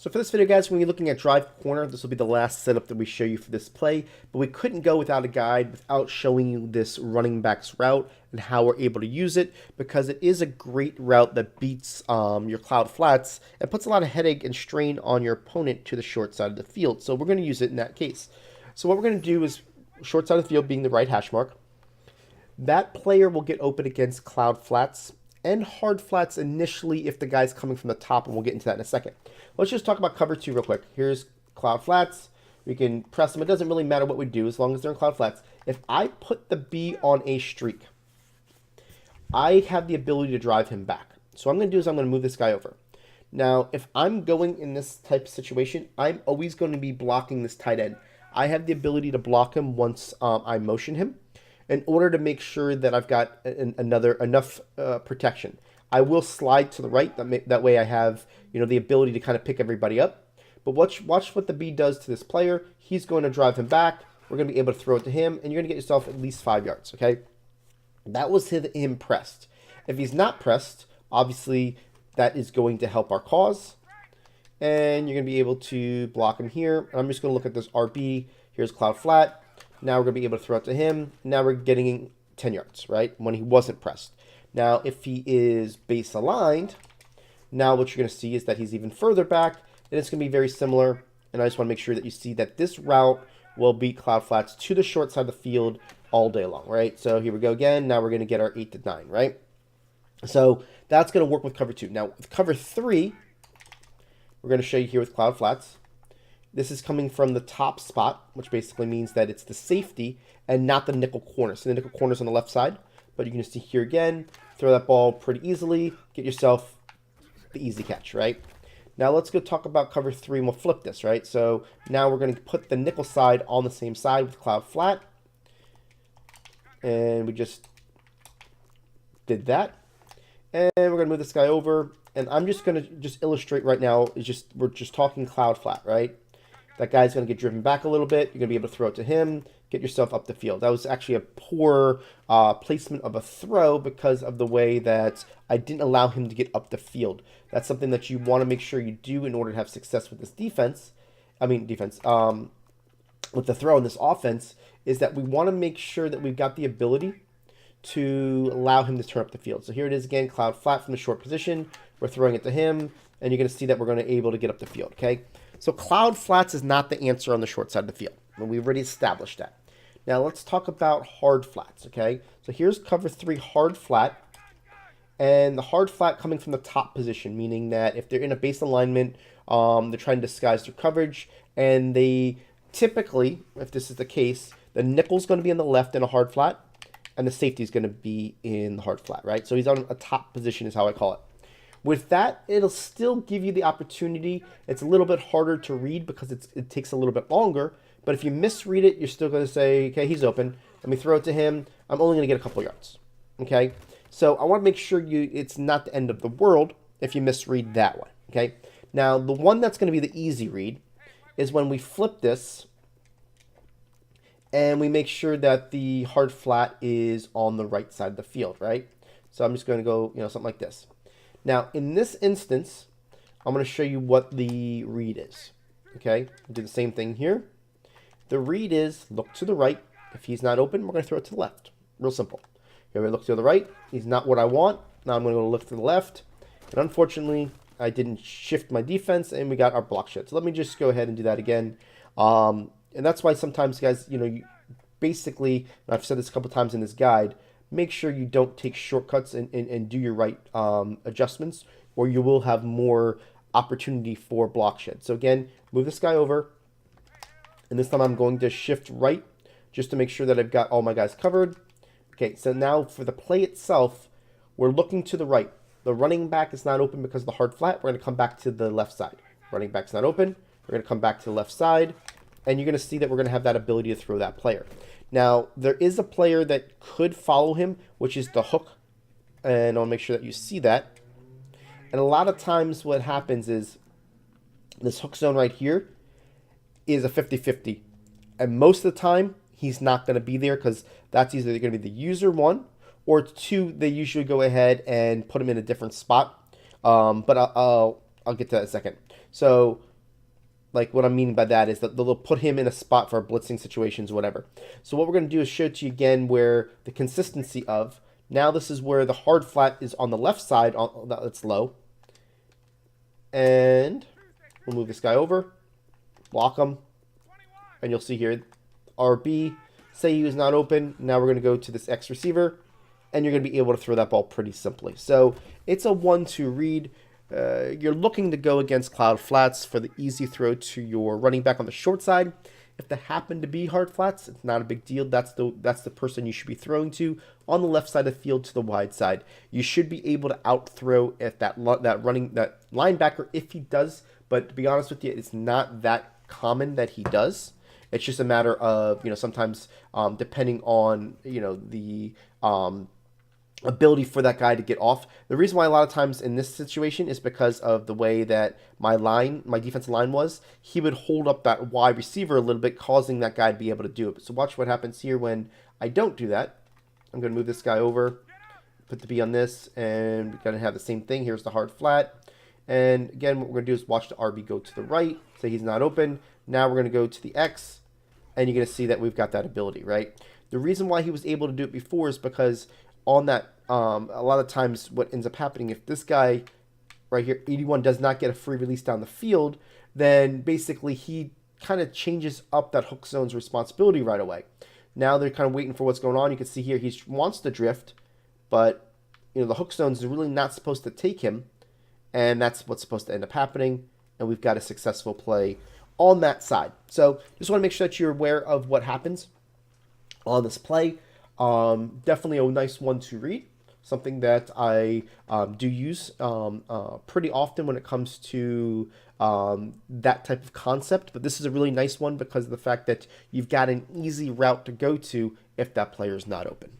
So for this video, guys, when you're looking at drive corner, this will be the last setup that we show you for this play, but we couldn't go without a guide without showing you this running back's route and how we're able to use it, because it is a great route that beats your cloud flats and puts a lot of headache and strain on your opponent to the short side of the field. So we're going to use it in that case. So what we're going to do is, short side of the field being the right hash mark, that player will get open against cloud flats and hard flats initially if the guy's coming from the top, and we'll get into that in a second. Let's just talk about cover two real quick. Here's cloud flats. We can press them. It doesn't really matter what we do as long as they're in cloud flats. If I put the B on a streak, I have the ability to drive him back. So what I'm going to do is I'm going to move this guy over. Now, if I'm going in this type of situation, I'm always going to be blocking this tight end. I have the ability to block him once I motion him, in order to make sure that I've got enough protection. I will slide to the right. That way I have the ability to kind of pick everybody up. But watch what the B does to this player. He's going to drive him back. We're going to be able to throw it to him, and you're going to get yourself at least 5 yards. Okay, that was him pressed. If he's not pressed, obviously that is going to help our cause, and you're going to be able to block him here. I'm just going to look at this RB. Here's cloud flat. Now we're going to be able to throw it to him. Now we're getting 10 yards, right? When he wasn't pressed. Now, if he is base aligned, now what you're going to see is that he's even further back, and it's going to be very similar. And I just want to make sure that you see that this route will beat cloud flats to the short side of the field all day long, right? So here we go again. Now we're going to get our 8 to 9, right? So that's going to work with cover 2. Now, with cover 3, we're going to show you here with cloud flats. This is coming from the top spot, which basically means that it's the safety and not the nickel corner. So the nickel corner is on the left side, but you can see here again, throw that ball pretty easily, get yourself the easy catch, right? Now let's go talk about cover 3, and we'll flip this, right? So now we're going to put the nickel side on the same side with cloud flat. And we just did that. And we're going to move this guy over. And I'm just going to illustrate right now, we're just talking cloud flat, right? That guy's going to get driven back a little bit. You're going to be able to throw it to him, get yourself up the field. That was actually a poor placement of a throw because of the way that I didn't allow him to get up the field. That's something that you want to make sure you do in order to have success with this defense. With the throw in this offense, is that we want to make sure that we've got the ability to allow him to turn up the field. So here it is again, cloud flat from the short position. We're throwing it to him, and you're going to see that we're going to be able to get up the field, okay? So cloud flats is not the answer on the short side of the field. And we've already established that. Now let's talk about hard flats, okay? So here's cover 3 hard flat. And the hard flat coming from the top position, meaning that if they're in a base alignment, they're trying to disguise their coverage. And they typically, if this is the case, the nickel's going to be on the left in a hard flat, and the safety is going to be in the hard flat, right? So he's on a top position is how I call it. With that, it'll still give you the opportunity. It's a little bit harder to read because it takes a little bit longer. But if you misread it, you're still going to say, okay, he's open. Let me throw it to him. I'm only going to get a couple yards. Okay? So I want to make sure it's not the end of the world if you misread that one. Okay? Now, the one that's going to be the easy read is when we flip this and we make sure that the hard flat is on the right side of the field, right? So I'm just going to go, something like this. Now, in this instance, I'm going to show you what the read is. Okay, do the same thing here. The read is look to the right. If he's not open, we're going to throw it to the left. Real simple. Here we look to the right. He's not what I want. Now I'm going to go look to the left. And unfortunately, I didn't shift my defense, and we got our block shed. So let me just go ahead and do that again. And that's why sometimes, guys, you basically, and I've said this a couple times in this guide, make sure you don't take shortcuts and do your right adjustments, or you will have more opportunity for block shed. So again, move this guy over, and this time I'm going to shift right just to make sure that I've got all my guys covered. Okay, so now for the play itself, we're looking to the right. The running back is not open because of the hard flat. We're going to come back to the left side. Running back's not open. We're going to come back to the left side, and you're going to see that we're going to have that ability to throw that player. Now, there is a player that could follow him, which is the hook, and I'll make sure that you see that. And a lot of times what happens is this hook zone right here is a 50-50. And most of the time, he's not going to be there because that's either going to be the user one, or two, they usually go ahead and put him in a different spot. But I'll get to that in a second. So Like, what I'm meaning by that is that they'll put him in a spot for blitzing situations, whatever. So what we're going to do is show to you again where the consistency of, now this is where the hard flat is on the left side, that's low. And we'll move this guy over, block him, and you'll see here, RB, say he was not open. Now we're going to go to this X receiver, and you're going to be able to throw that ball pretty simply. So it's a 1-2 read. You're looking to go against cloud flats for the easy throw to your running back on the short side. If they happen to be hard flats, it's not a big deal. That's the person you should be throwing to on the left side of the field to the wide side. You should be able to out throw if that linebacker if he does. But to be honest with you, it's not that common that he does. It's just a matter of, sometimes depending on the ability for that guy to get off. The reason why a lot of times in this situation is because of the way that my defensive line was. He would hold up that wide receiver a little bit, causing that guy to be able to do it. So watch what happens here when I don't do that. I'm going to move this guy over, put the B on this, and we're going to have the same thing. Here's the hard flat. And again, what we're going to do is watch the RB go to the right. Say he's not open. Now we're going to go to the X, and you're going to see that we've got that ability, right? The reason why he was able to do it before is because on that, a lot of times what ends up happening, if this guy right here, 81, does not get a free release down the field, then basically he kind of changes up that hook zone's responsibility right away. Now they're kind of waiting for what's going on. You can see here he wants to drift, but the hook zone's really not supposed to take him, and that's what's supposed to end up happening, and we've got a successful play on that side. So just want to make sure that you're aware of what happens on this play. Definitely a nice 1-2 read, something that I do use pretty often when it comes to that type of concept. But this is a really nice one because of the fact that you've got an easy route to go to if that player is not open.